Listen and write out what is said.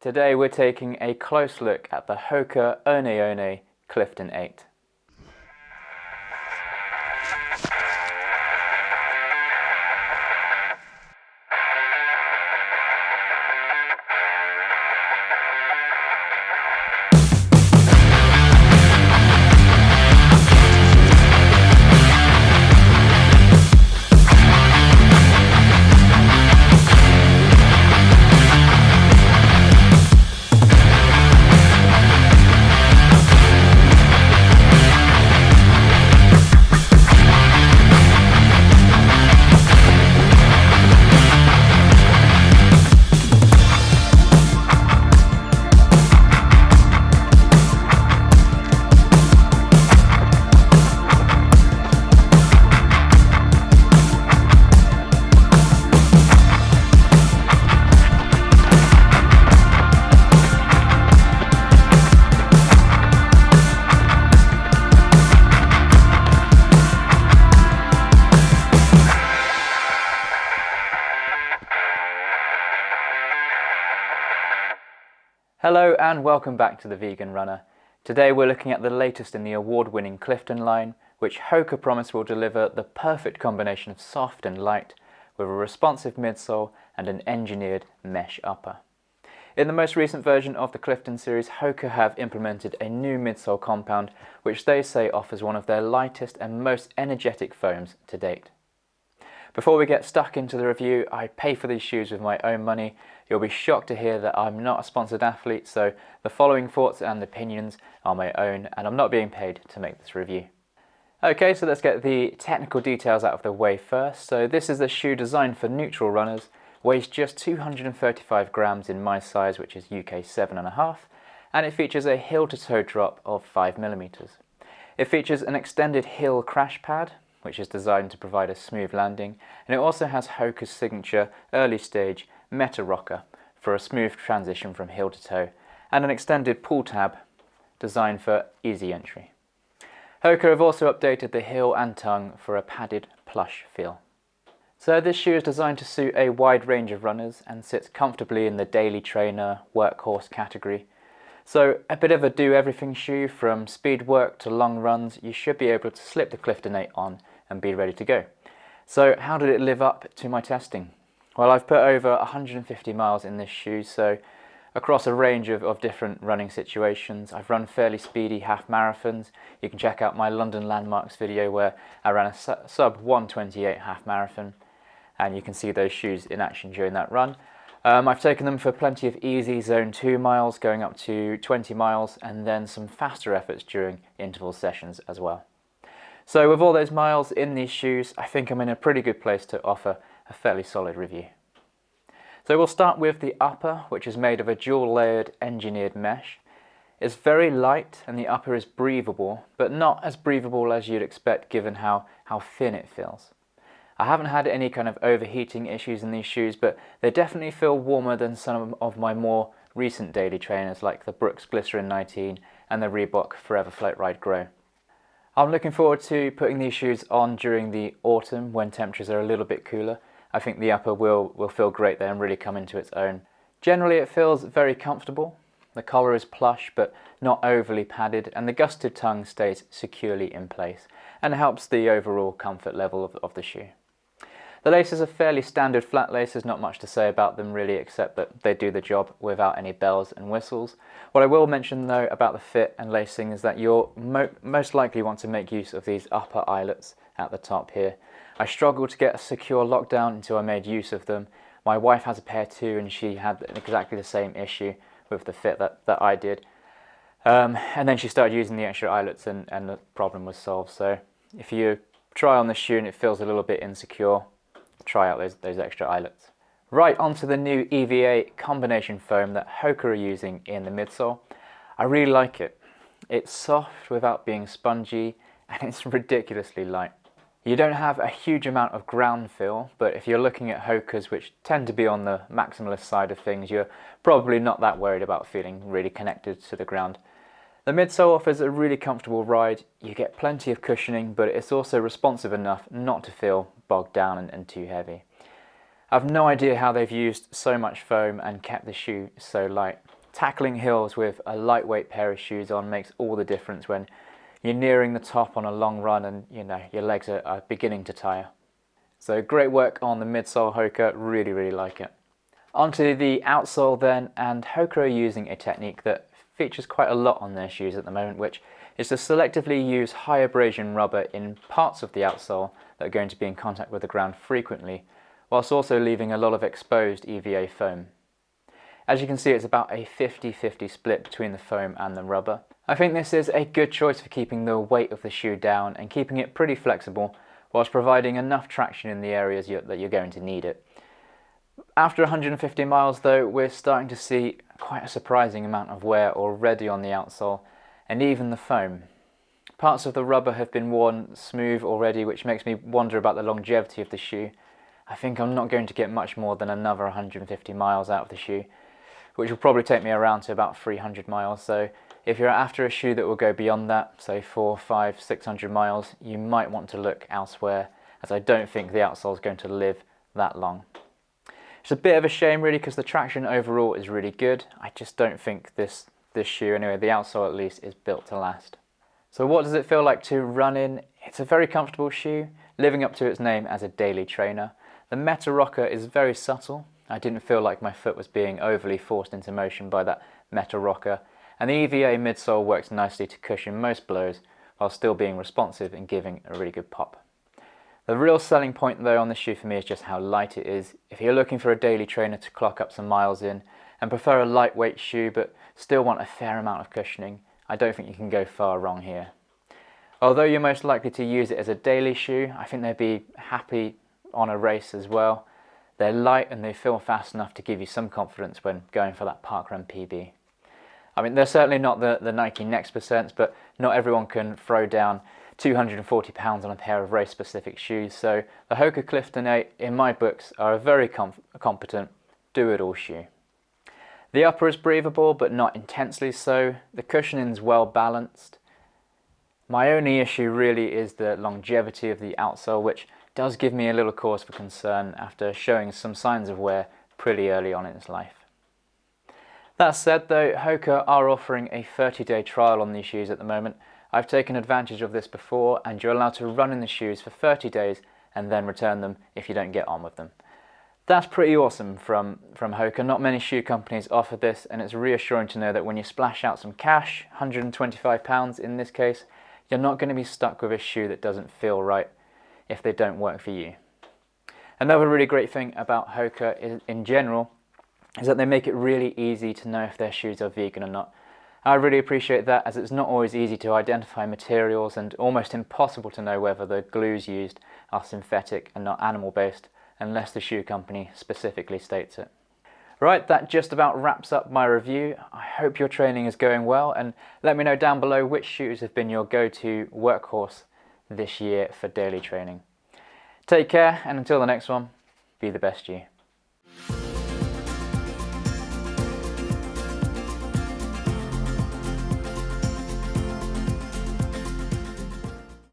Today we're taking a close look at the Hoka One Clifton 8. Hello and welcome back to The Vegan Runner. Today we're looking at the latest in the award-winning Clifton line, which Hoka promise will deliver the perfect combination of soft and light with a responsive midsole and an engineered mesh upper. In the most recent version of the Clifton series, Hoka have implemented a new midsole compound which they say offers one of their lightest and most energetic foams to date. Before we get stuck into the review, I pay for these shoes with my own money. You'll be shocked to hear that I'm not a sponsored athlete, so the following thoughts and opinions are my own, and I'm not being paid to make this review. Okay, so let's get the technical details out of the way first. So this is a shoe designed for neutral runners, weighs just 235 grams in my size, which is UK 7.5, and it features a heel-to-toe drop of 5mm. It features an extended heel crash pad, which is designed to provide a smooth landing, and it also has Hoka's signature early stage Meta rocker for a smooth transition from heel to toe, and an extended pull tab designed for easy entry. Hoka have also updated the heel and tongue for a padded plush feel. So this shoe is designed to suit a wide range of runners and sits comfortably in the daily trainer, workhorse category. So a bit of a do-everything shoe. From speed work to long runs, you should be able to slip the Clifton 8 on and be ready to go. So how did it live up to my testing? Well, I've put over 150 miles in this shoe, so across a range of different running situations. I've run fairly speedy half marathons. You can check out my London Landmarks video where I ran a sub 1:28 half marathon, and you can see those shoes in action during that run. I've taken them for plenty of easy zone 2 miles going up to 20 miles, and then some faster efforts during interval sessions as well. So with all those miles in these shoes, I think I'm in a pretty good place to offer a fairly solid review. So we'll start with the upper, which is made of a dual layered engineered mesh. It's very light and the upper is breathable, but not as breathable as you'd expect given how thin it feels. I haven't had any kind of overheating issues in these shoes, but they definitely feel warmer than some of my more recent daily trainers like the Brooks Glycerin 19 and the Reebok Forever Float Ride Grow. I'm looking forward to putting these shoes on during the autumn when temperatures are a little bit cooler. I think the upper will feel great there and really come into its own. Generally it feels very comfortable. The collar is plush but not overly padded, and the gusseted tongue stays securely in place and helps the overall comfort level of the shoe. The laces are fairly standard flat laces, not much to say about them really except that they do the job without any bells and whistles. What I will mention though about the fit and lacing is that you'll most likely want to make use of these upper eyelets at the top here. I struggled to get a secure lockdown until I made use of them. My wife has a pair too, and she had exactly the same issue with the fit that I did. And then she started using the extra eyelets and the problem was solved. So if you try on the shoe and it feels a little bit insecure, try out those extra eyelets. Right, onto the new EVA combination foam that Hoka are using in the midsole. I really like it. It's soft without being spongy, and it's ridiculously light. You don't have a huge amount of ground feel, but if you're looking at Hokas, which tend to be on the maximalist side of things, you're probably not that worried about feeling really connected to the ground. The midsole offers a really comfortable ride. You get plenty of cushioning, but it's also responsive enough not to feel bogged down and too heavy. I've no idea how they've used so much foam and kept the shoe so light. Tackling hills with a lightweight pair of shoes on makes all the difference when you're nearing the top on a long run and your legs are beginning to tire. So great work on the midsole Hoka, really like it. Onto the outsole then, and Hoka are using a technique that features quite a lot on their shoes at the moment, which is to selectively use high abrasion rubber in parts of the outsole that are going to be in contact with the ground frequently, whilst also leaving a lot of exposed EVA foam. As you can see, it's about a 50-50 split between the foam and the rubber. I think this is a good choice for keeping the weight of the shoe down and keeping it pretty flexible, whilst providing enough traction in the areas that you're going to need it. After 150 miles though, we're starting to see quite a surprising amount of wear already on the outsole and even the foam. Parts of the rubber have been worn smooth already, which makes me wonder about the longevity of the shoe. I think I'm not going to get much more than another 150 miles out of the shoe, which will probably take me around to about 300 miles. So if you're after a shoe that will go beyond that, say 400, 500, 600 miles, you might want to look elsewhere, as I don't think the outsole is going to live that long. It's a bit of a shame really, because the traction overall is really good. I just don't think this shoe, anyway, the outsole at least, is built to last. So what does it feel like to run in? It's a very comfortable shoe, living up to its name as a daily trainer. The meta rocker is very subtle. I didn't feel like my foot was being overly forced into motion by that meta rocker, and the EVA midsole works nicely to cushion most blows while still being responsive and giving a really good pop. The real selling point though on this shoe for me is just how light it is. If you're looking for a daily trainer to clock up some miles in and prefer a lightweight shoe but still want a fair amount of cushioning, I don't think you can go far wrong here. Although you're most likely to use it as a daily shoe, I think they'd be happy on a race as well. They're light and they feel fast enough to give you some confidence when going for that parkrun PB. I mean, they're certainly not the Nike Next Percents, but not everyone can throw down 240 pounds on a pair of race-specific shoes, so the Hoka Clifton 8, in my books, are a very competent, do-it-all shoe. The upper is breathable, but not intensely so. The cushioning's well balanced. My only issue really is the longevity of the outsole, which does give me a little cause for concern after showing some signs of wear pretty early on in its life. That said though, Hoka are offering a 30-day trial on these shoes at the moment. I've taken advantage of this before, and you're allowed to run in the shoes for 30 days and then return them if you don't get on with them. That's pretty awesome from Hoka. Not many shoe companies offer this, and it's reassuring to know that when you splash out some cash, £125 in this case, you're not going to be stuck with a shoe that doesn't feel right if they don't work for you. Another really great thing about Hoka in general is that they make it really easy to know if their shoes are vegan or not. I really appreciate that, as it's not always easy to identify materials and almost impossible to know whether the glues used are synthetic and not animal-based unless the shoe company specifically states it. Right, that just about wraps up my review. I hope your training is going well, and let me know down below which shoes have been your go-to workhorse this year for daily training. Take care, and until the next one, be the best you.